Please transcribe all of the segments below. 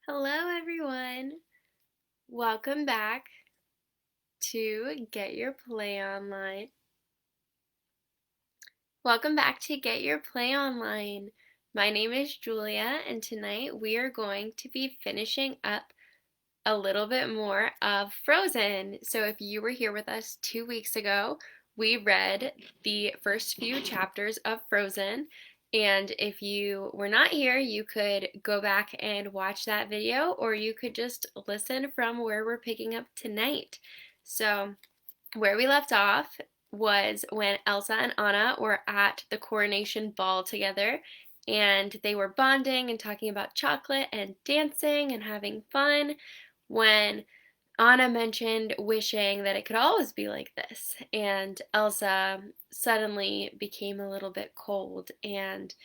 Hello, everyone. Welcome back to Get Your Play Online. Welcome back to Get Your Play Online. My name is Julia, and tonight we are going to be finishing up a little bit more of Frozen. So, if you were here with us 2 weeks ago, we read the first few chapters of Frozen. And if you were not here, you could go back and watch that video, or you could just listen from where we're picking up tonight. So, where we left off was when Elsa and Anna were at the coronation ball together, and they were bonding and talking about chocolate and dancing and having fun when Anna mentioned wishing that it could always be like this, and Elsa suddenly became a little bit cold and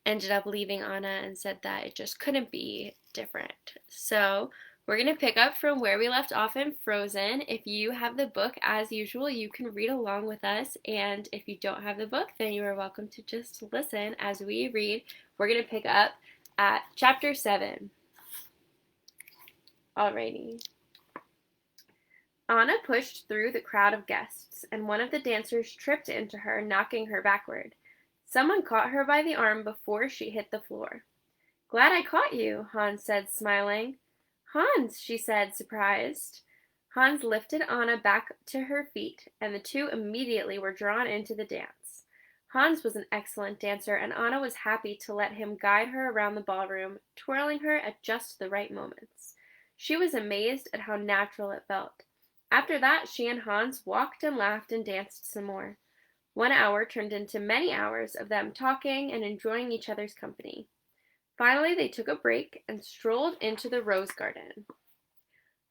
ended up leaving Anna and said that it just couldn't be different. So, we're going to pick up from where we left off in Frozen. If you have the book, as usual, you can read along with us, and if you don't have the book, then you are welcome to just listen as we read. We're going to pick up at chapter 7. Alrighty. Anna pushed through the crowd of guests, and one of the dancers tripped into her, knocking her backward. Someone caught her by the arm before she hit the floor. "Glad I caught you," Hans said, smiling. "Hans," she said, surprised. Hans lifted Anna back to her feet, and the two immediately were drawn into the dance. Hans was an excellent dancer, and Anna was happy to let him guide her around the ballroom, twirling her at just the right moments. She was amazed at how natural it felt. After that, she and Hans walked and laughed and danced some more. 1 hour turned into many hours of them talking and enjoying each other's company. Finally, they took a break and strolled into the rose garden.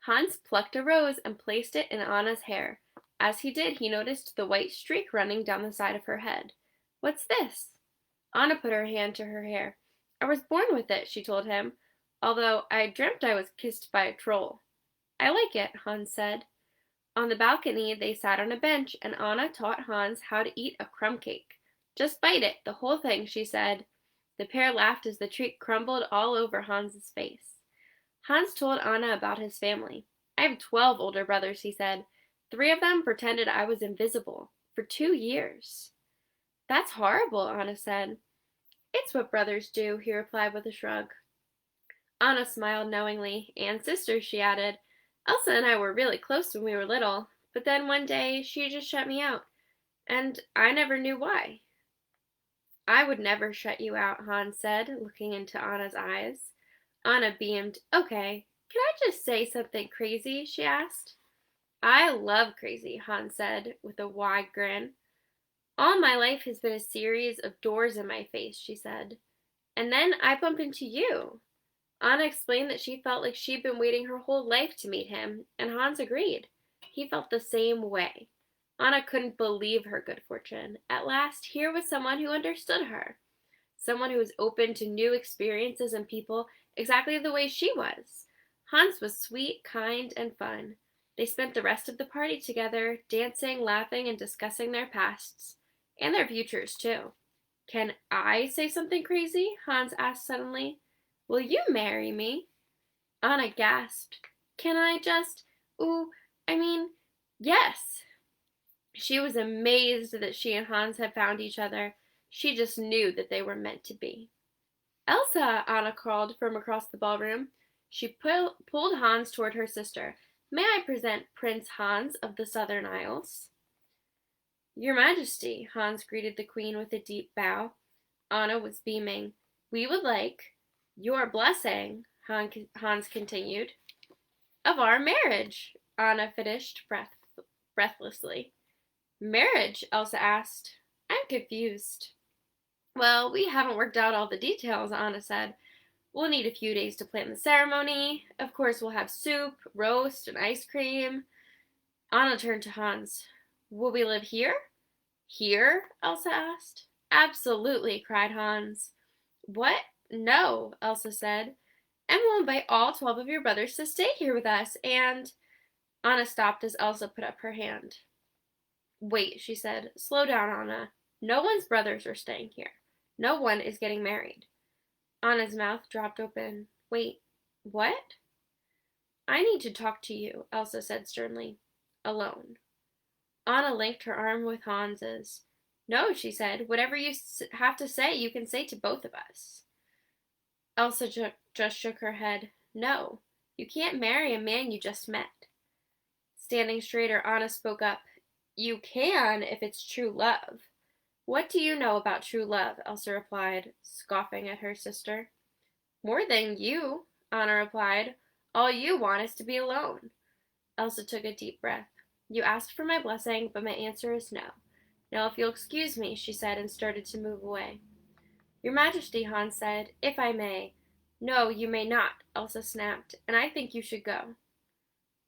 Hans plucked a rose and placed it in Anna's hair. As he did, he noticed the white streak running down the side of her head. "What's this?" Anna put her hand to her hair. "I was born with it," she told him, "although I dreamt I was kissed by a troll." "I like it," Hans said. On the balcony, they sat on a bench, and Anna taught Hans how to eat a crumb cake. "Just bite it, the whole thing," she said. The pair laughed as the treat crumbled all over Hans's face. Hans told Anna about his family. "I have 12 older brothers," he said. "3 of them pretended I was invisible for 2 years." "That's horrible," Anna said. "It's what brothers do," he replied with a shrug. Anna smiled knowingly. "And sisters," she added. "Elsa and I were really close when we were little, but then one day she just shut me out, and I never knew why." "I would never shut you out," Hans said, looking into Anna's eyes. Anna beamed. "Okay, can I just say something crazy?" she asked. "I love crazy," Hans said, with a wide grin. "All my life has been a series of doors in my face," she said. "And then I bump into you." Anna explained that she felt like she'd been waiting her whole life to meet him, and Hans agreed. He felt the same way. Anna couldn't believe her good fortune. At last, here was someone who understood her. Someone who was open to new experiences and people exactly the way she was. Hans was sweet, kind, and fun. They spent the rest of the party together, dancing, laughing, and discussing their pasts. And their futures, too. "Can I say something crazy?" Hans asked suddenly. "Will you marry me?" Anna gasped. "Can I just? Ooh, I mean, yes." She was amazed that she and Hans had found each other. She just knew that they were meant to be. "Elsa," Anna called from across the ballroom. She pulled Hans toward her sister. "May I present Prince Hans of the Southern Isles?" "Your Majesty," Hans greeted the Queen with a deep bow. Anna was beaming. "We would like your blessing," Hans continued. "Of our marriage," Anna finished breathlessly. "Marriage?" Elsa asked. "I'm confused." "Well, we haven't worked out all the details," Anna said. "We'll need a few days to plan the ceremony. Of course, we'll have soup, roast, and ice cream." Anna turned to Hans. "Will we live here?" "Here?" Elsa asked. "Absolutely," cried Hans. "What? No," Elsa said. "And we'll invite all 12 of your brothers to stay here with us, and—" Anna stopped as Elsa put up her hand. "Wait," she said. "Slow down, Anna. No one's brothers are staying here. No one is getting married." Anna's mouth dropped open. "Wait, What? I need to talk to you, Elsa said sternly. Alone. Anna linked her arm with Hans's. No, she said. Whatever you have to say, you can say to both of us. Elsa just shook her head. No, you can't marry a man you just met. Standing straighter, Anna spoke up. You can if it's true love. What do you know about true love? Elsa replied, scoffing at her sister. More than you, Anna replied. All you want is to be alone. Elsa took a deep breath. You asked for my blessing, but my answer is no. Now, if you'll excuse me, she said, and started to move away. Your Majesty, Hans said, if I may. No, you may not, Elsa snapped, and I think you should go.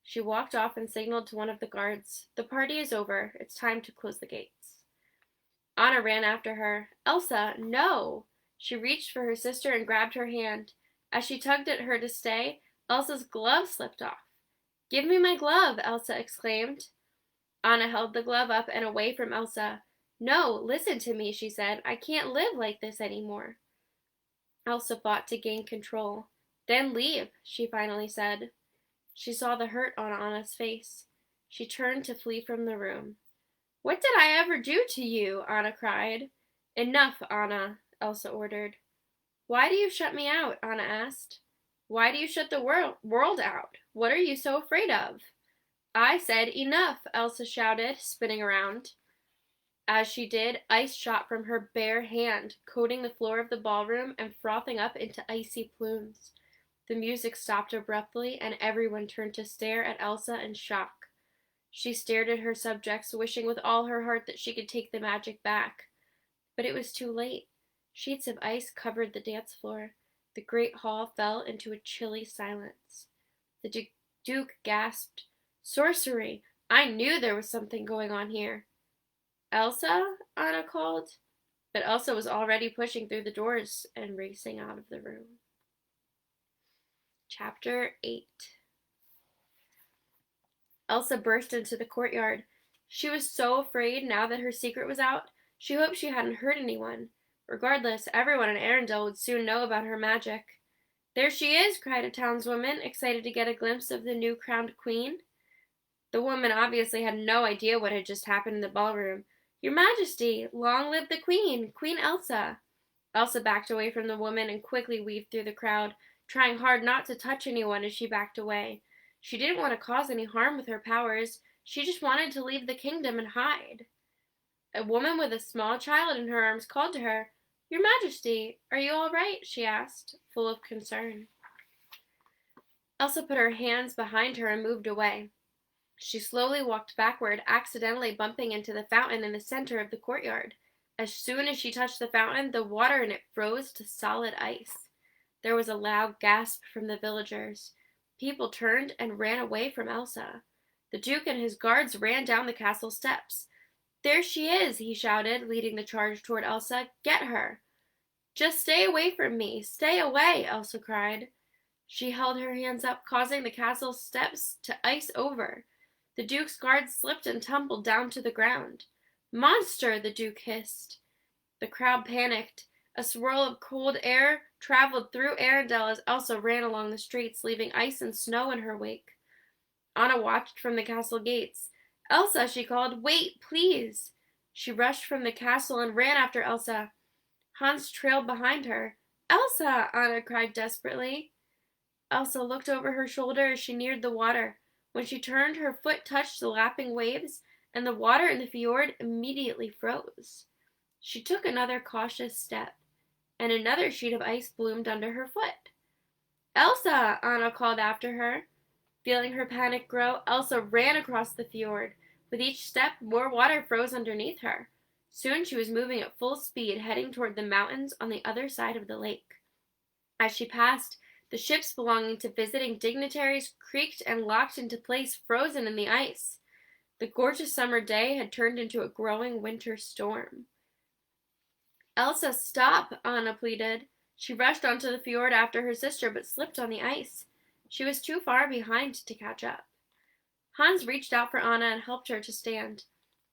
She walked off and signaled to one of the guards. The party is over. It's time to close the gates. Anna ran after her. Elsa, no! She reached for her sister and grabbed her hand. As she tugged at her to stay, Elsa's glove slipped off. Give me my glove, Elsa exclaimed. Anna held the glove up and away from Elsa. No, listen to me, she said. I can't live like this anymore. Elsa fought to gain control. Then leave, she finally said. She saw the hurt on Anna's face. She turned to flee from the room. What did I ever do to you? Anna cried. Enough, Anna, Elsa ordered. Why do you shut me out? Anna asked. Why do you shut the world out? What are you so afraid of? I said enough, Elsa shouted, spinning around. As she did, ice shot from her bare hand, coating the floor of the ballroom and frothing up into icy plumes. The music stopped abruptly, and everyone turned to stare at Elsa in shock. She stared at her subjects, wishing with all her heart that she could take the magic back. But it was too late. Sheets of ice covered the dance floor. The great hall fell into a chilly silence. The Duke gasped, Sorcery! I knew there was something going on here. Elsa? Anna called. But Elsa was already pushing through the doors and racing out of the room. Chapter 8. Elsa burst into the courtyard. She was so afraid now that her secret was out. She hoped she hadn't hurt anyone. Regardless, everyone in Arendelle would soon know about her magic. There she is, cried a townswoman, excited to get a glimpse of the new crowned queen. The woman obviously had no idea what had just happened in the ballroom. Your Majesty, long live the queen, Queen Elsa. Elsa backed away from the woman and quickly weaved through the crowd, trying hard not to touch anyone as she backed away. She didn't want to cause any harm with her powers. She just wanted to leave the kingdom and hide. A woman with a small child in her arms called to her. Your Majesty, are you all right? She asked, full of concern. Elsa put her hands behind her and moved away. She slowly walked backward, accidentally bumping into the fountain in the center of the courtyard. As soon as she touched the fountain, the water in it froze to solid ice. There was a loud gasp from the villagers. People turned and ran away from Elsa. The Duke and his guards ran down the castle steps. There she is, he shouted, leading the charge toward Elsa. Get her. Just stay away from me. Stay away, Elsa cried. She held her hands up, causing the castle steps to ice over. The Duke's guards slipped and tumbled down to the ground. Monster, the Duke hissed. The crowd panicked. A swirl of cold air traveled through Arendelle as Elsa ran along the streets, leaving ice and snow in her wake. Anna watched from the castle gates. Elsa, she called, wait, please. She rushed from the castle and ran after Elsa. Hans trailed behind her. Elsa, Anna cried desperately. Elsa looked over her shoulder as she neared the water. When she turned, her foot touched the lapping waves, and the water in the fjord immediately froze. She took another cautious step, and another sheet of ice bloomed under her foot. Elsa, Anna called after her. Feeling her panic grow, Elsa ran across the fjord. With each step, more water froze underneath her. Soon she was moving at full speed, heading toward the mountains on the other side of the lake. As she passed, the ships belonging to visiting dignitaries creaked and locked into place, frozen in the ice. The gorgeous summer day had turned into a growing winter storm. Elsa, stop, Anna pleaded. She rushed onto the fjord after her sister, but slipped on the ice. She was too far behind to catch up. Hans reached out for Anna and helped her to stand.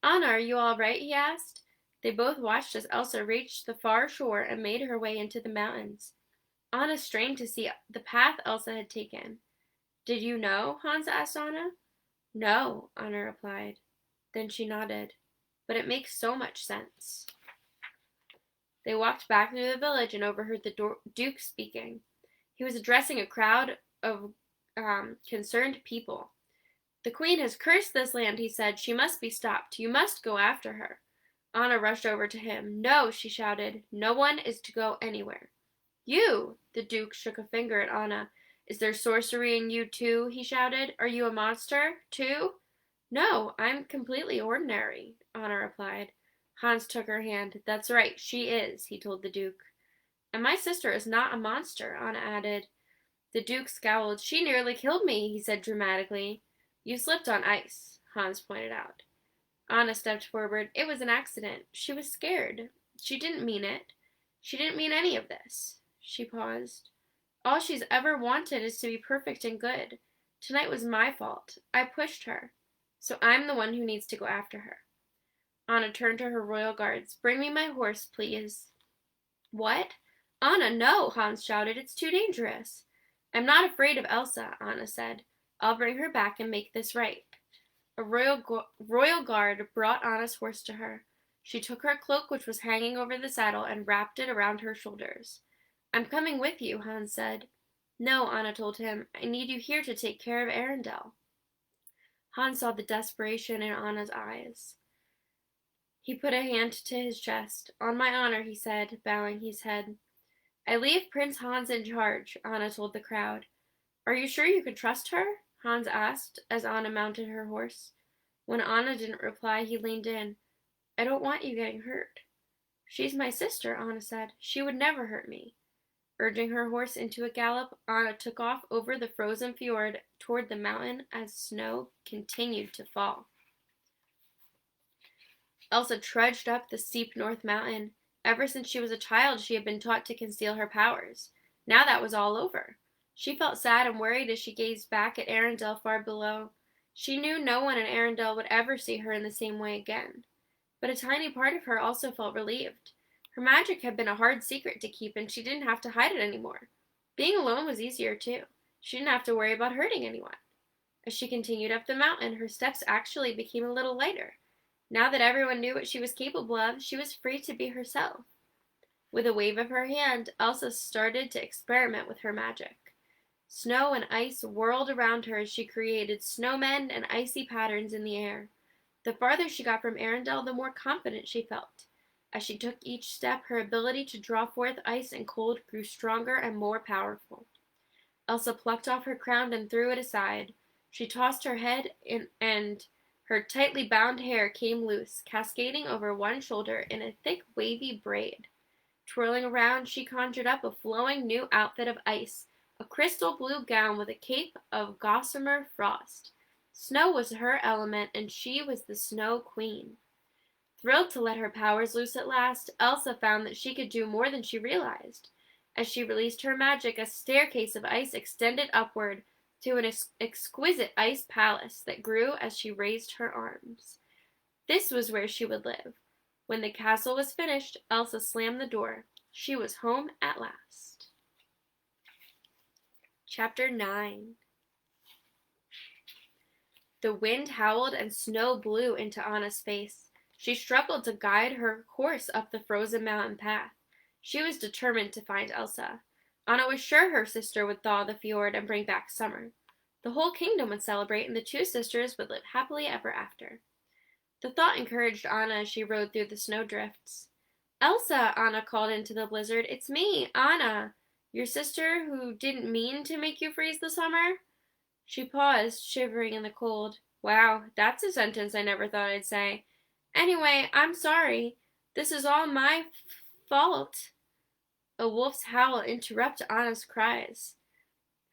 Anna, are you all right? He asked. They both watched as Elsa reached the far shore and made her way into the mountains. Anna strained to see the path Elsa had taken. Did you know? Hans asked Anna. No, Anna replied. Then she nodded. But it makes so much sense. They walked back through the village and overheard the Duke speaking. He was addressing a crowd of concerned people. The Queen has cursed this land, he said. She must be stopped. You must go after her. Anna rushed over to him. No, she shouted. No one is to go anywhere. You! The Duke shook a finger at Anna. Is there sorcery in you, too? He shouted. Are you a monster, too? No, I'm completely ordinary, Anna replied. Hans took her hand. That's right, she is, he told the Duke. And my sister is not a monster, Anna added. The Duke scowled. She nearly killed me, he said dramatically. You slipped on ice, Hans pointed out. Anna stepped forward. It was an accident. She was scared. She didn't mean it. She didn't mean any of this. She paused. All she's ever wanted is to be perfect and good. Tonight was my fault. I pushed her. So I'm the one who needs to go after her. Anna turned to her royal guards. Bring me my horse, please. What? Anna, no, Hans shouted. It's too dangerous. I'm not afraid of Elsa, Anna said. I'll bring her back and make this right. A royal guard brought Anna's horse to her. She took her cloak, which was hanging over the saddle, and wrapped it around her shoulders. I'm coming with you, Hans said. No, Anna told him. I need you here to take care of Arendelle. Hans saw the desperation in Anna's eyes. He put a hand to his chest. On my honor, he said, bowing his head. I leave Prince Hans in charge, Anna told the crowd. Are you sure you can trust her? Hans asked as Anna mounted her horse. When Anna didn't reply, he leaned in. I don't want you getting hurt. She's my sister, Anna said. She would never hurt me. Urging her horse into a gallop, Anna took off over the frozen fjord toward the mountain as snow continued to fall. Elsa trudged up the steep North Mountain. Ever since she was a child, she had been taught to conceal her powers. Now that was all over. She felt sad and worried as she gazed back at Arendelle far below. She knew no one in Arendelle would ever see her in the same way again. But a tiny part of her also felt relieved. Her magic had been a hard secret to keep, and she didn't have to hide it anymore. Being alone was easier, too. She didn't have to worry about hurting anyone. As she continued up the mountain, her steps actually became a little lighter. Now that everyone knew what she was capable of, she was free to be herself. With a wave of her hand, Elsa started to experiment with her magic. Snow and ice whirled around her as she created snowmen and icy patterns in the air. The farther she got from Arendelle, the more confident she felt. As she took each step, her ability to draw forth ice and cold grew stronger and more powerful. Elsa plucked off her crown and threw it aside. She tossed her head and her tightly bound hair came loose, cascading over one shoulder in a thick, wavy braid. Twirling around, she conjured up a flowing new outfit of ice, a crystal blue gown with a cape of gossamer frost. Snow was her element, and she was the Snow Queen. Thrilled to let her powers loose at last, Elsa found that she could do more than she realized. As she released her magic, a staircase of ice extended upward to an exquisite ice palace that grew as she raised her arms. This was where she would live. When the castle was finished, Elsa slammed the door. She was home at last. Chapter 9. The wind howled and snow blew into Anna's face. She struggled to guide her horse up the frozen mountain path. She was determined to find Elsa. Anna was sure her sister would thaw the fjord and bring back summer. The whole kingdom would celebrate, and the two sisters would live happily ever after. The thought encouraged Anna as she rode through the snowdrifts. Elsa, Anna called into the blizzard. It's me, Anna, your sister who didn't mean to make you freeze this summer. She paused, shivering in the cold. Wow, that's a sentence I never thought I'd say. Anyway, I'm sorry. This is all my fault. A wolf's howl interrupted Anna's cries.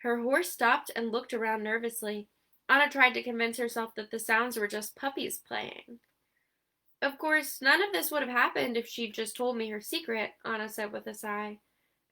Her horse stopped and looked around nervously. Anna tried to convince herself that the sounds were just puppies playing. Of course, none of this would have happened if she'd just told me her secret, Anna said with a sigh.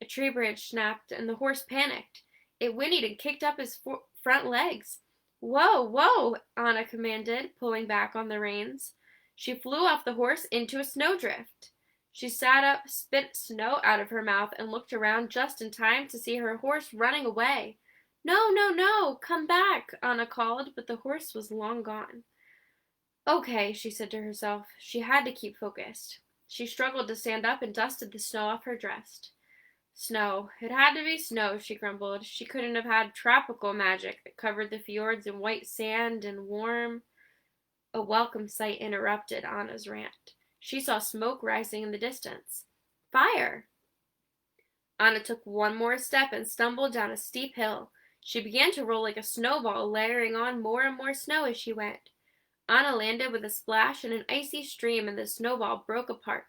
A tree branch snapped, and the horse panicked. It whinnied and kicked up his front legs. Whoa, whoa, Anna commanded, pulling back on the reins. She flew off the horse into a snowdrift. She sat up, spit snow out of her mouth, and looked around just in time to see her horse running away. No, no, no, come back, Anna called, but the horse was long gone. Okay, she said to herself. She had to keep focused. She struggled to stand up and dusted the snow off her dress. Snow. It had to be snow, she grumbled. She couldn't have had tropical magic that covered the fjords in white sand and warm. A welcome sight interrupted Anna's rant. She saw smoke rising in the distance. Fire! Anna took one more step and stumbled down a steep hill. She began to roll like a snowball, layering on more and more snow as she went. Anna landed with a splash in an icy stream, and the snowball broke apart.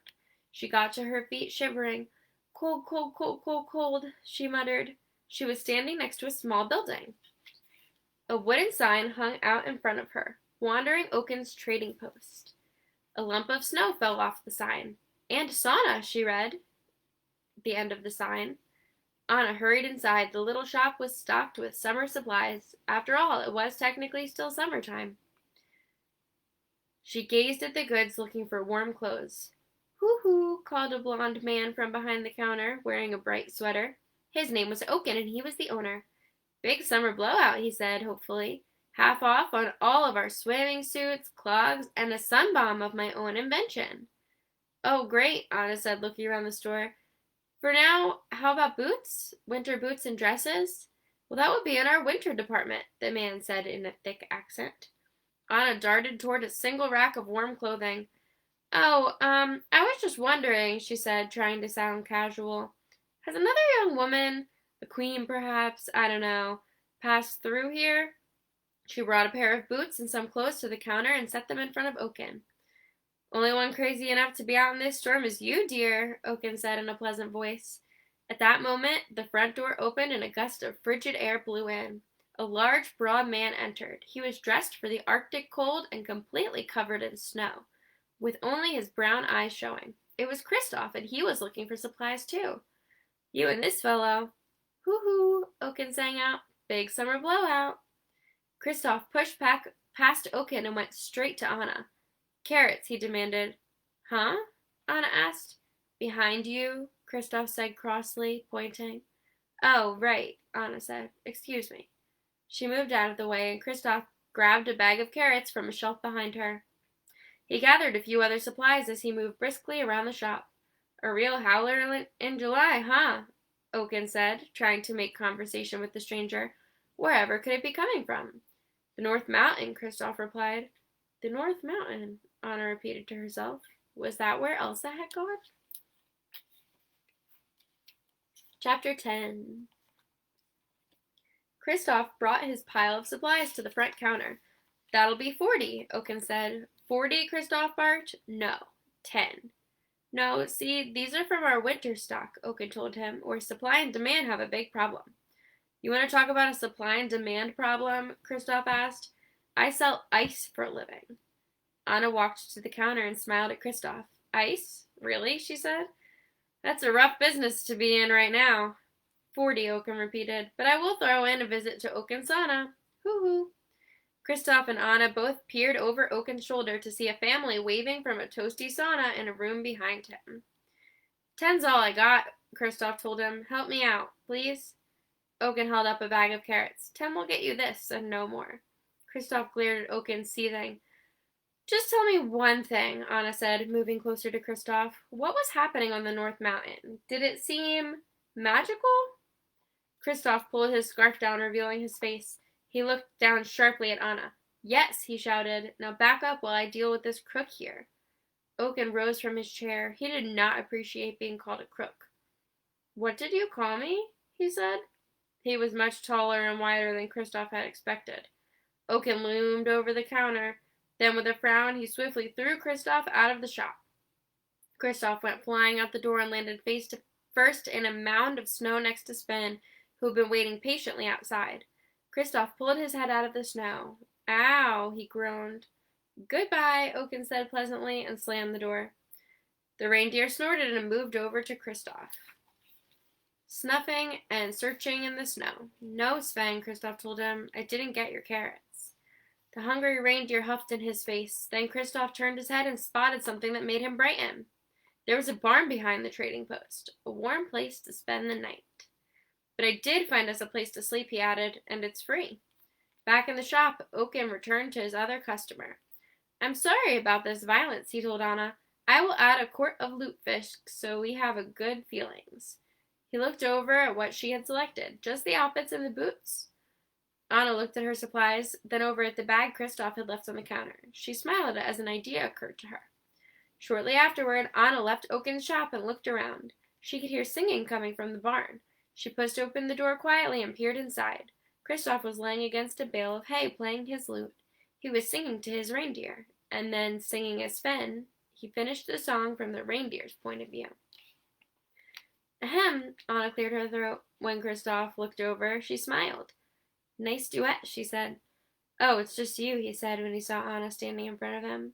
She got to her feet, shivering. Cold, cold, cold, cold, cold, she muttered. She was standing next to a small building. A wooden sign hung out in front of her. Wandering Oaken's trading post. A lump of snow fell off the sign. And sauna, she read. The end of the sign. Anna hurried inside. The little shop was stocked with summer supplies. After all, it was technically still summertime. She gazed at the goods, looking for warm clothes. Hoo-hoo, called a blond man from behind the counter, wearing a bright sweater. His name was Oaken, and he was the owner. Big summer blowout, he said, hopefully. Half off on all of our swimming suits, clogs, and a sun bomb of my own invention. Oh, great, Anna said, looking around the store. For now, how about boots? Winter boots and dresses? Well, that would be in our winter department, the man said in a thick accent. Anna darted toward a single rack of warm clothing. Oh, I was just wondering, she said, trying to sound casual. Has another young woman, a queen perhaps, I don't know, passed through here? She brought a pair of boots and some clothes to the counter and set them in front of Oaken. Only one crazy enough to be out in this storm is you, dear, Oaken said in a pleasant voice. At that moment, the front door opened and a gust of frigid air blew in. A large, broad man entered. He was dressed for the Arctic cold and completely covered in snow, with only his brown eyes showing. It was Kristoff, and he was looking for supplies too. You and this fellow. Hoo-hoo, Oaken sang out. Big summer blowout. Kristoff pushed past Oaken and went straight to Anna. Carrots, he demanded. Huh? Anna asked. Behind you, Kristoff said crossly, pointing. Oh, right, Anna said. Excuse me. She moved out of the way, and Kristoff grabbed a bag of carrots from a shelf behind her. He gathered a few other supplies as he moved briskly around the shop. A real howler in July, huh? Oaken said, trying to make conversation with the stranger. Wherever could it be coming from? The North Mountain, Kristoff replied. The North Mountain, Anna repeated to herself. Was that where Elsa had gone? Chapter 10. Kristoff brought his pile of supplies to the front counter. That'll be 40, Oaken said. 40, Kristoff barked. No, 10. No, see, these are from our winter stock, Oaken told him, where supply and demand have a big problem. You want to talk about a supply and demand problem? Kristoff asked. I sell ice for a living. Anna walked to the counter and smiled at Kristoff. Ice? Really? She said. That's a rough business to be in right now. 40, Oaken repeated, but I will throw in a visit to Oaken's sauna. Hoo-hoo. Kristoff and Anna both peered over Oaken's shoulder to see a family waving from a toasty sauna in a room behind him. 10's all I got, Kristoff told him. Help me out, please. Oaken held up a bag of carrots. 10 will get you this, and no more. Kristoff glared at Oaken, seething. Just tell me one thing, Anna said, moving closer to Kristoff. What was happening on the North Mountain? Did it seem magical? Kristoff pulled his scarf down, revealing his face. He looked down sharply at Anna. Yes, he shouted. Now back up while I deal with this crook here. Oaken rose from his chair. He did not appreciate being called a crook. What did you call me? He said. He was much taller and wider than Kristoff had expected. Oaken loomed over the counter. Then with a frown, he swiftly threw Kristoff out of the shop. Kristoff went flying out the door and landed face first in a mound of snow next to Sven, who had been waiting patiently outside. Kristoff pulled his head out of the snow. Ow, he groaned. Goodbye, Oaken said pleasantly, and slammed the door. The reindeer snorted and moved over to Kristoff, snuffing and searching in the snow. No, Sven, Kristoff told him. I didn't get your carrots. The hungry reindeer huffed in his face. Then Kristoff turned his head and spotted something that made him brighten. There was a barn behind the trading post, a warm place to spend the night. But I did find us a place to sleep, he added, and it's free. Back in the shop, Oaken returned to his other customer. I'm sorry about this violence, he told Anna. I will add a quart of lutefisk so we have a good feelings. He looked over at what she had selected, just the outfits and the boots. Anna looked at her supplies, then over at the bag Kristoff had left on the counter. She smiled as an idea occurred to her. Shortly afterward, Anna left Oaken's shop and looked around. She could hear singing coming from the barn. She pushed open the door quietly and peered inside. Kristoff was lying against a bale of hay playing his lute. He was singing to his reindeer, and then singing as Sven. He finished the song from the reindeer's point of view. Ahem, Anna cleared her throat. When Kristoff looked over, she smiled. Nice duet, she said. Oh, it's just you, he said when he saw Anna standing in front of him.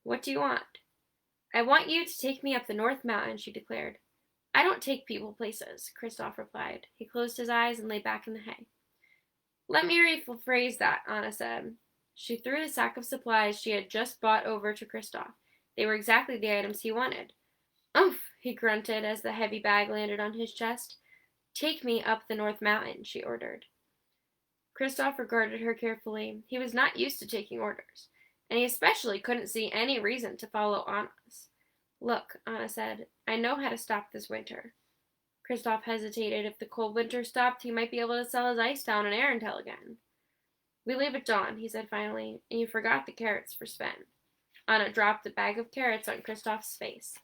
What do you want? I want you to take me up the North Mountain, she declared. I don't take people places, Kristoff replied. He closed his eyes and lay back in the hay. Let me rephrase that, Anna said. She threw the sack of supplies she had just bought over to Kristoff. They were exactly the items he wanted. Umph, he grunted as the heavy bag landed on his chest. Take me up the North Mountain, she ordered. Kristoff regarded her carefully. He was not used to taking orders, and he especially couldn't see any reason to follow Anna's. Look, Anna said, I know how to stop this winter. Kristoff hesitated. If the cold winter stopped, he might be able to sell his ice down in Arendelle again. We leave at dawn, he said finally, and you forgot the carrots for Sven. Anna dropped the bag of carrots on Kristoff's face.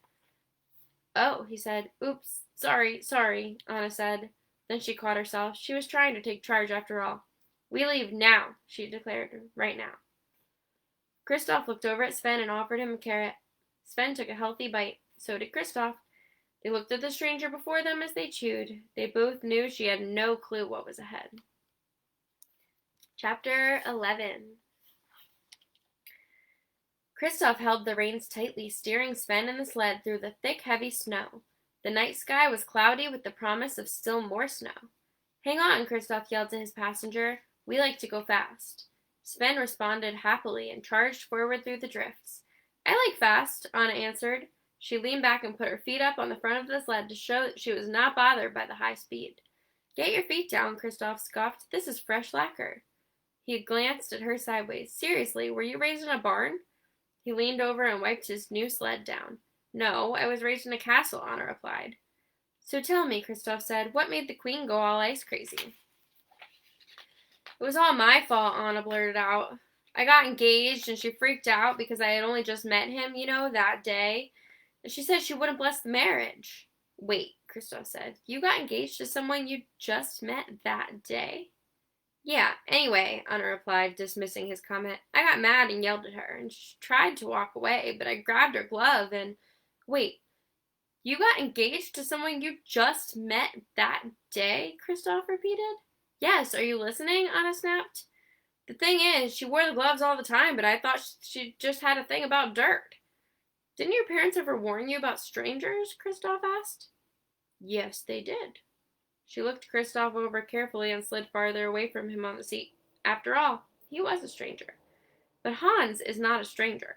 Oh, he said. Oops, sorry, Anna said. Then she caught herself. She was trying to take charge after all. We leave now, she declared, right now. Kristoff looked over at Sven and offered him a carrot. Sven took a healthy bite. So did Kristoff. They looked at the stranger before them as they chewed. They both knew she had no clue what was ahead. Chapter 11. Kristoff held the reins tightly, steering Sven and the sled through the thick, heavy snow. The night sky was cloudy with the promise of still more snow. Hang on, Kristoff yelled to his passenger. We like to go fast. Sven responded happily and charged forward through the drifts. I like fast, Anna answered. She leaned back and put her feet up on the front of the sled to show that she was not bothered by the high speed. Get your feet down, Kristoff scoffed. This is fresh lacquer. He glanced at her sideways. Seriously, were you raised in a barn? He leaned over and wiped his new sled down. No, I was raised in a castle, Anna replied. So tell me, Kristoff said, what made the queen go all ice crazy? It was all my fault, Anna blurted out. I got engaged and she freaked out because I had only just met him, that day. And she said she wouldn't bless the marriage. Wait, Kristoff said, you got engaged to someone you just met that day? Yeah, anyway, Anna replied, dismissing his comment. I got mad and yelled at her, and she tried to walk away, but I grabbed her glove and... Wait, you got engaged to someone you just met that day? Kristoff repeated. Yes, are you listening? Anna snapped. The thing is, she wore the gloves all the time, but I thought she just had a thing about dirt. Didn't your parents ever warn you about strangers? Kristoff asked. Yes, they did. She looked Kristoff over carefully and slid farther away from him on the seat. After all, he was a stranger. But Hans is not a stranger.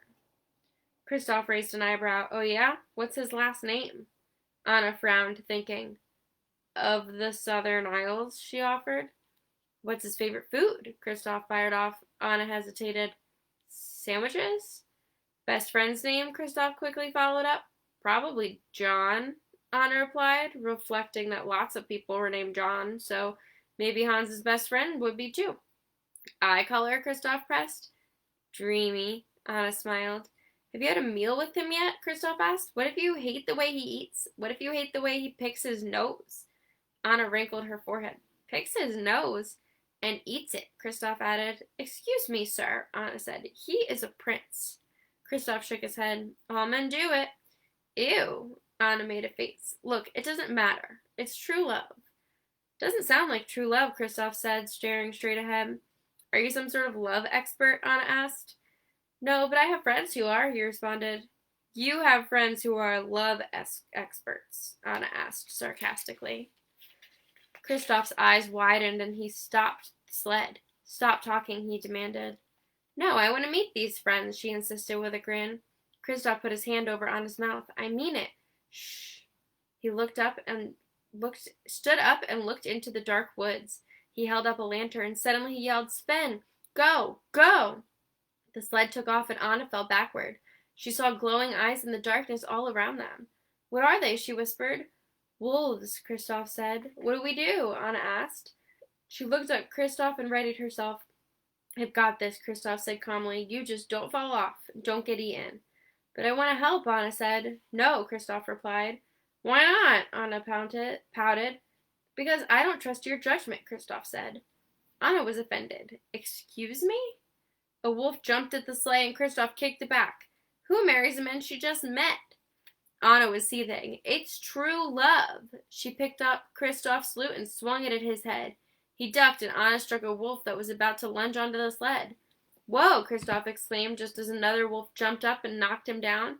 Kristoff raised an eyebrow. Oh yeah? What's his last name? Anna frowned, thinking. Of the Southern Isles, she offered. What's his favorite food? Kristoff fired off. Anna hesitated. Sandwiches? Best friend's name? Kristoff quickly followed up. Probably John, Anna replied, reflecting that lots of people were named John, so maybe Hans's best friend would be too. Eye color? Kristoff pressed. Dreamy, Anna smiled. Have you had a meal with him yet? Kristoff asked. What if you hate the way he eats? What if you hate the way he picks his nose? Anna wrinkled her forehead. Picks his nose? And eats it, Kristoff added. Excuse me, sir, Anna said. He is a prince. Kristoff shook his head. All men do it. Ew, Anna made a face. Look, it doesn't matter. It's true love. Doesn't sound like true love, Kristoff said, staring straight ahead. Are you some sort of love expert? Anna asked. No, but I have friends who are, he responded. You have friends who are love experts, Anna asked sarcastically. Kristoff's eyes widened and he stopped the sled. Stop talking, he demanded. No, I want to meet these friends, she insisted with a grin. Kristoff put his hand over Anna's mouth. I mean it. Shh. He stood up and looked into the dark woods. He held up a lantern. Suddenly he yelled, Sven, go, go! The sled took off and Anna fell backward. She saw glowing eyes in the darkness all around them. What are they? She whispered. Wolves, Kristoff said. What do we do? Anna asked. She looked at Kristoff and readied herself. I've got this, Kristoff said calmly. You just don't fall off. Don't get eaten. But I want to help, Anna said. No, Kristoff replied. Why not? Anna pouted. Because I don't trust your judgment, Kristoff said. Anna was offended. Excuse me? A wolf jumped at the sleigh and Kristoff kicked it back. Who marries a man she just met? Anna was seething. It's true love. She picked up Kristoff's lute and swung it at his head. He ducked and Anna struck a wolf that was about to lunge onto the sled. Whoa, Kristoff exclaimed just as another wolf jumped up and knocked him down.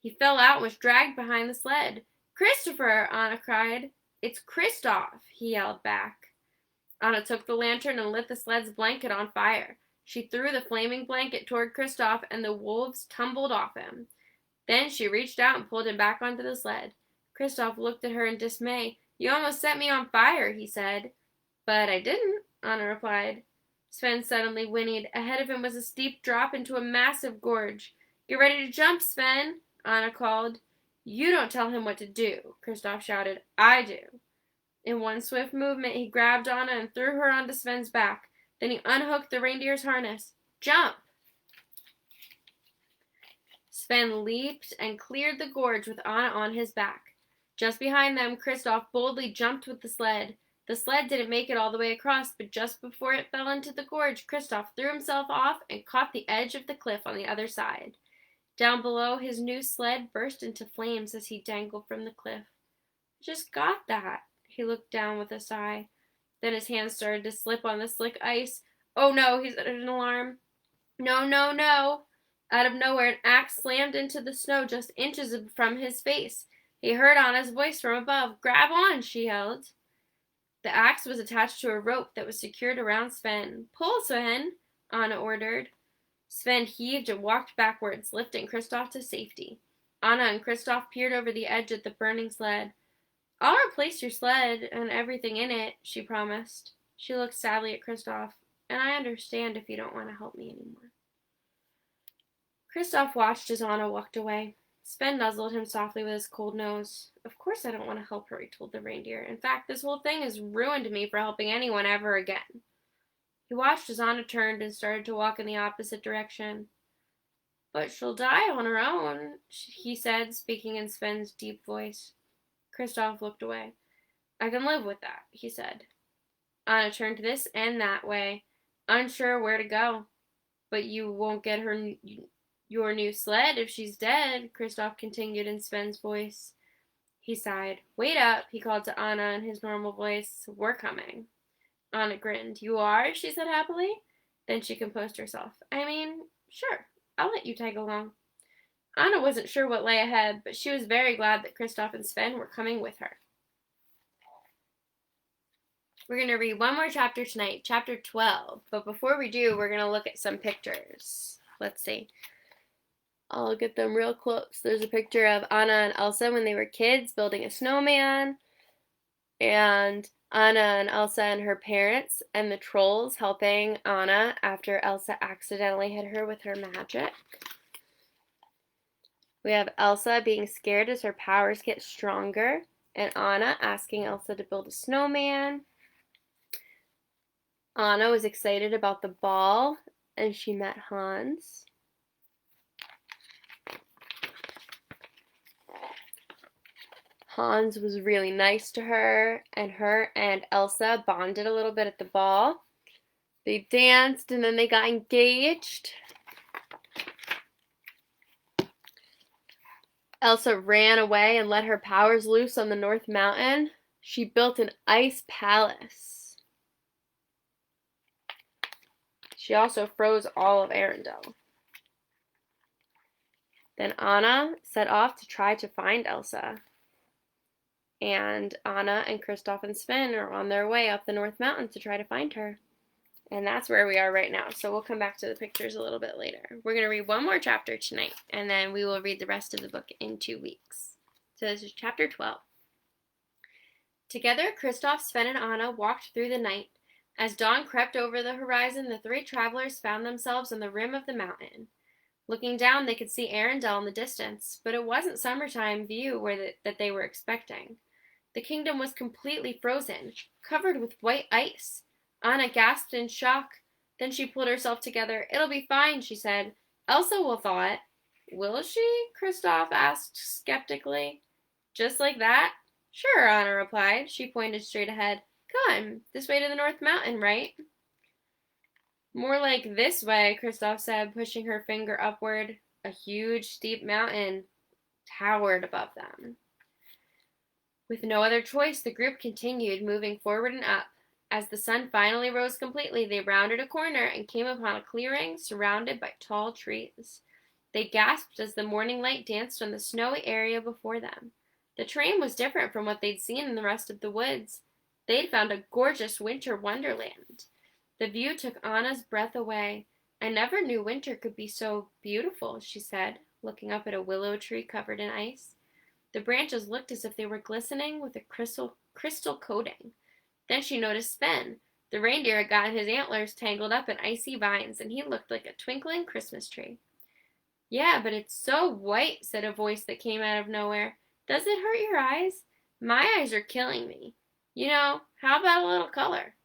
He fell out and was dragged behind the sled. Christopher, Anna cried. It's Kristoff, he yelled back. Anna took the lantern and lit the sled's blanket on fire. She threw the flaming blanket toward Kristoff and the wolves tumbled off him. Then she reached out and pulled him back onto the sled. Kristoff looked at her in dismay. You almost set me on fire, he said. But I didn't, Anna replied. Sven suddenly whinnied. Ahead of him was a steep drop into a massive gorge. Get ready to jump, Sven, Anna called. You don't tell him what to do, Kristoff shouted. I do. In one swift movement, he grabbed Anna and threw her onto Sven's back. Then he unhooked the reindeer's harness. Jump! Sven leaped and cleared the gorge with Anna on his back. Just behind them, Kristoff boldly jumped with the sled. The sled didn't make it all the way across, but just before it fell into the gorge, Kristoff threw himself off and caught the edge of the cliff on the other side. Down below, his new sled burst into flames as he dangled from the cliff. I just got that. He looked down with a sigh. Then his hands started to slip on the slick ice. Oh no, he said in alarm. No, no, no. Out of nowhere, an axe slammed into the snow just inches from his face. He heard Anna's voice from above. Grab on, she yelled. The axe was attached to a rope that was secured around Sven. Pull, Sven, Anna ordered. Sven heaved and walked backwards, lifting Kristoff to safety. Anna and Kristoff peered over the edge at the burning sled. I'll replace your sled and everything in it, she promised. She looked sadly at Kristoff. And I understand if you don't want to help me anymore. Kristoff watched as Anna walked away. Sven nuzzled him softly with his cold nose. Of course I don't want to help her, he told the reindeer. In fact, this whole thing has ruined me for helping anyone ever again. He watched as Anna turned and started to walk in the opposite direction. But she'll die on her own, he said, speaking in Sven's deep voice. Kristoff looked away. I can live with that, he said. Anna turned this and that way, unsure where to go. But you won't get your new sled if she's dead, Kristoff continued in Sven's voice. He sighed. Wait up, he called to Anna in his normal voice. We're coming. Anna grinned. You are? She said happily. Then she composed herself. I mean, sure, I'll let you tag along. Anna wasn't sure what lay ahead, but she was very glad that Kristoff and Sven were coming with her. We're going to read one more chapter tonight, chapter 12. But before we do, we're going to look at some pictures. Let's see. I'll get them real close. There's a picture of Anna and Elsa when they were kids building a snowman. And Anna and Elsa and her parents and the trolls helping Anna after Elsa accidentally hit her with her magic. We have Elsa being scared as her powers get stronger, and Anna asking Elsa to build a snowman. Anna was excited about the ball, and she met Hans. Hans was really nice to her and Elsa bonded a little bit at the ball. They danced, and then they got engaged. Elsa ran away and let her powers loose on the North Mountain. She built an ice palace. She also froze all of Arendelle. Then Anna set off to try to find Elsa. And Anna and Kristoff and Sven are on their way up the North Mountain to try to find her. And that's where we are right now. So we'll come back to the pictures a little bit later. We're going to read one more chapter tonight, and then we will read the rest of the book in 2 weeks. So this is chapter 12. Together, Kristoff, Sven, and Anna walked through the night. As dawn crept over the horizon, the three travelers found themselves on the rim of the mountain. Looking down, they could see Arendelle in the distance, but it wasn't summertime view that they were expecting. The kingdom was completely frozen, covered with white ice. Anna gasped in shock. Then she pulled herself together. "It'll be fine," she said. "Elsa will thaw it." "Will she?" Kristoff asked skeptically. "Just like that?" "Sure," Anna replied. She pointed straight ahead. "Come, this way to the North Mountain, right?" "More like this way," Kristoff said, pushing her finger upward. A huge, steep mountain towered above them. With no other choice, the group continued, moving forward and up. As the sun finally rose completely, they rounded a corner and came upon a clearing surrounded by tall trees. They gasped as the morning light danced on the snowy area before them. The terrain was different from what they'd seen in the rest of the woods. They'd found a gorgeous winter wonderland. The view took Anna's breath away. "I never knew winter could be so beautiful," she said, looking up at a willow tree covered in ice. The branches looked as if they were glistening with a crystal coating. Then she noticed Sven. The reindeer had gotten his antlers tangled up in icy vines, and he looked like a twinkling Christmas tree. "Yeah, but it's so white," said a voice that came out of nowhere. "Does it hurt your eyes? My eyes are killing me. How about a little color?"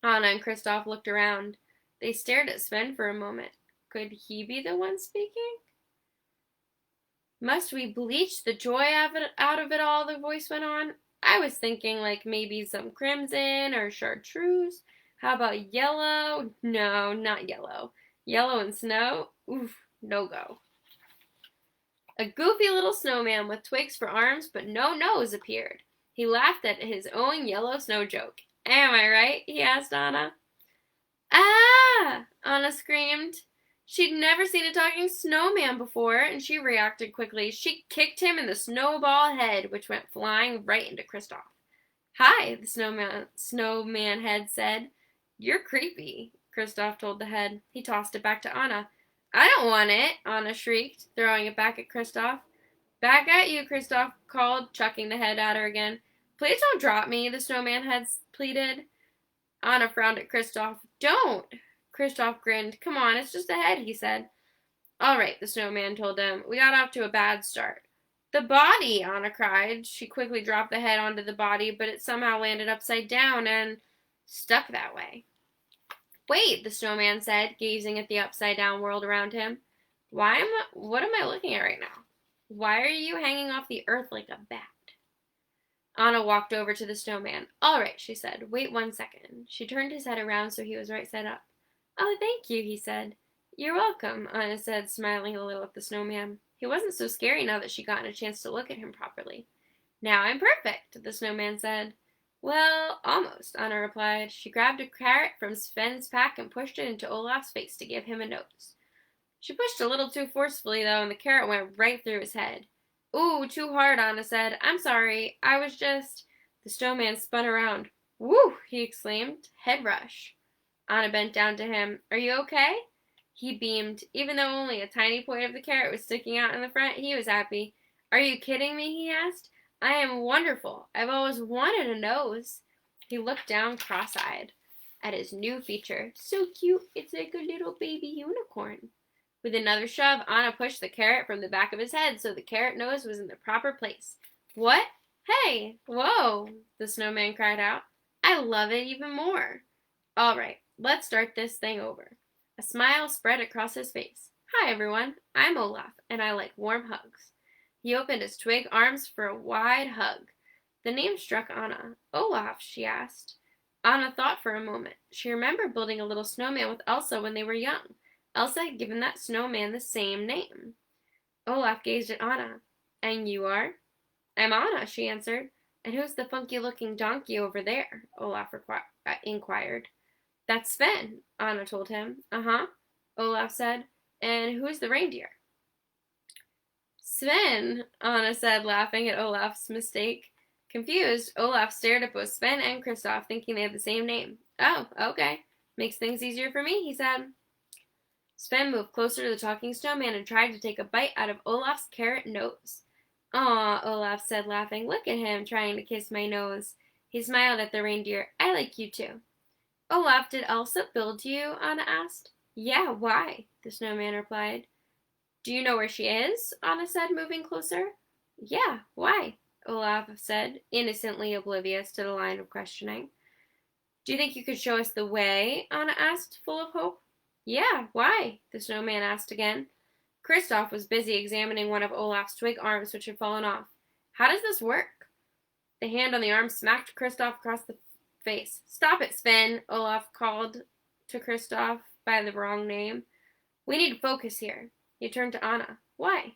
Anna and Kristoff looked around. They stared at Sven for a moment. Could he be the one speaking? "Must we bleach the joy out of it all?" the voice went on. "I was thinking like maybe some crimson or chartreuse. How about yellow?" "No, not yellow. Yellow and snow? Oof, no go." A goofy little snowman with twigs for arms but no nose appeared. He laughed at his own yellow snow joke. "Am I right?" he asked Anna. "Ah!" Anna screamed. She'd never seen a talking snowman before, and she reacted quickly. She kicked him in the snowball head, which went flying right into Kristoff. "Hi," the snowman head said. "You're creepy," Kristoff told the head. He tossed it back to Anna. "I don't want it," Anna shrieked, throwing it back at Kristoff. "Back at you," Kristoff called, chucking the head at her again. "Please don't drop me," the snowman head pleaded. Anna frowned at Kristoff. "Don't!" Kristoff grinned. "Come on, it's just a head," he said. "All right," the snowman told them. "We got off to a bad start." "The body!" Anna cried. She quickly dropped the head onto the body, but it somehow landed upside down and stuck that way. "Wait," the snowman said, gazing at the upside-down world around him. What am I looking at right now? Why are you hanging off the earth like a bat?" Anna walked over to the snowman. "All right," she said. "Wait 1 second." She turned his head around so he was right side up. "Oh, thank you," he said. "You're welcome," Anna said, smiling a little at the snowman. He wasn't so scary now that she'd gotten a chance to look at him properly. "Now I'm perfect," the snowman said. "Well, almost," Anna replied. She grabbed a carrot from Sven's pack and pushed it into Olaf's face to give him a nose. She pushed a little too forcefully, though, and the carrot went right through his head. "Ooh, too hard," Anna said. "I'm sorry. I was just—" The snowman spun around. "Woo!" he exclaimed. "Head rush." Anna bent down to him. "Are you okay?" He beamed. Even though only a tiny point of the carrot was sticking out in the front, he was happy. "Are you kidding me?" he asked. "I am wonderful. I've always wanted a nose." He looked down cross-eyed at his new feature. "So cute. It's like a little baby unicorn." With another shove, Anna pushed the carrot from the back of his head so the carrot nose was in the proper place. "What? Hey! Whoa!" the snowman cried out. "I love it even more." "All right, let's start this thing over." A smile spread across his face. "Hi, everyone. I'm Olaf, and I like warm hugs." He opened his twig arms for a wide hug. The name struck Anna. "Olaf?" she asked. Anna thought for a moment. She remembered building a little snowman with Elsa when they were young. Elsa had given that snowman the same name. Olaf gazed at Anna. "And you are?" "I'm Anna," she answered. "And who's the funky-looking donkey over there?" Olaf inquired. "That's Sven," Anna told him. "Uh-huh," Olaf said. "And who's the reindeer?" "Sven," Anna said, laughing at Olaf's mistake. Confused, Olaf stared at both Sven and Kristoff, thinking they had the same name. "Oh, okay. Makes things easier for me," he said. Sven moved closer to the talking snowman and tried to take a bite out of Olaf's carrot nose. Aw, Olaf said, laughing. Look at him, trying to kiss my nose. He smiled at the reindeer. I like you too. Olaf, did Elsa build you? Anna asked. Yeah, why? The snowman replied. Do you know where she is? Anna said, moving closer. Yeah, why? Olaf said, innocently oblivious to the line of questioning. Do you think you could show us the way? Anna asked, full of hope. Yeah, why? The snowman asked again. Kristoff was busy examining one of Olaf's twig arms which had fallen off. How does this work? The hand on the arm smacked Kristoff across the face. Stop it, Sven, Olaf called to Kristoff by the wrong name. We need to focus here. He turned to Anna. Why?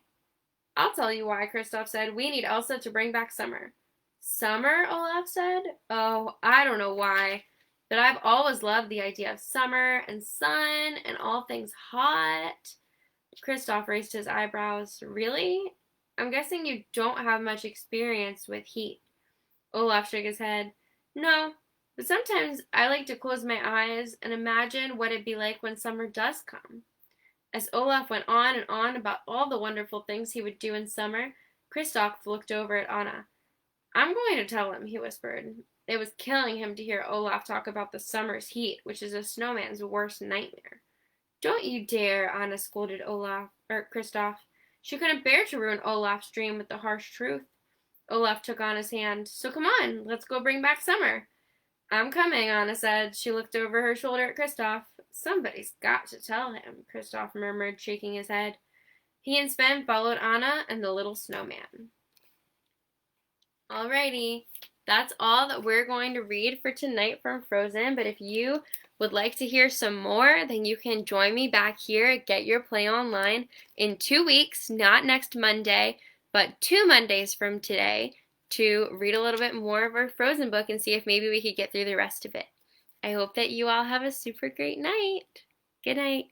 I'll tell you why, Kristoff said. We need Elsa to bring back summer. Summer? Olaf said. Oh, I don't know why, but I've always loved the idea of summer and sun and all things hot. Kristoff raised his eyebrows. Really? I'm guessing you don't have much experience with heat. Olaf shook his head. No, but sometimes I like to close my eyes and imagine what it'd be like when summer does come. As Olaf went on and on about all the wonderful things he would do in summer, Kristoff looked over at Anna. I'm going to tell him, he whispered. It was killing him to hear Olaf talk about the summer's heat, which is a snowman's worst nightmare. Don't you dare, Anna scolded Kristoff. She couldn't bear to ruin Olaf's dream with the harsh truth. Olaf took Anna's hand. So come on, let's go bring back summer. I'm coming, Anna said. She looked over her shoulder at Kristoff. Somebody's got to tell him, Kristoff murmured, shaking his head. He and Sven followed Anna and the little snowman. Alrighty, that's all that we're going to read for tonight from Frozen, but if you would like to hear some more, then you can join me back here at Get Your Play Online in 2 weeks, not next Monday, but 2 Mondays from today, to read a little bit more of our Frozen book and see if maybe we could get through the rest of it. I hope that you all have a super great night. Good night.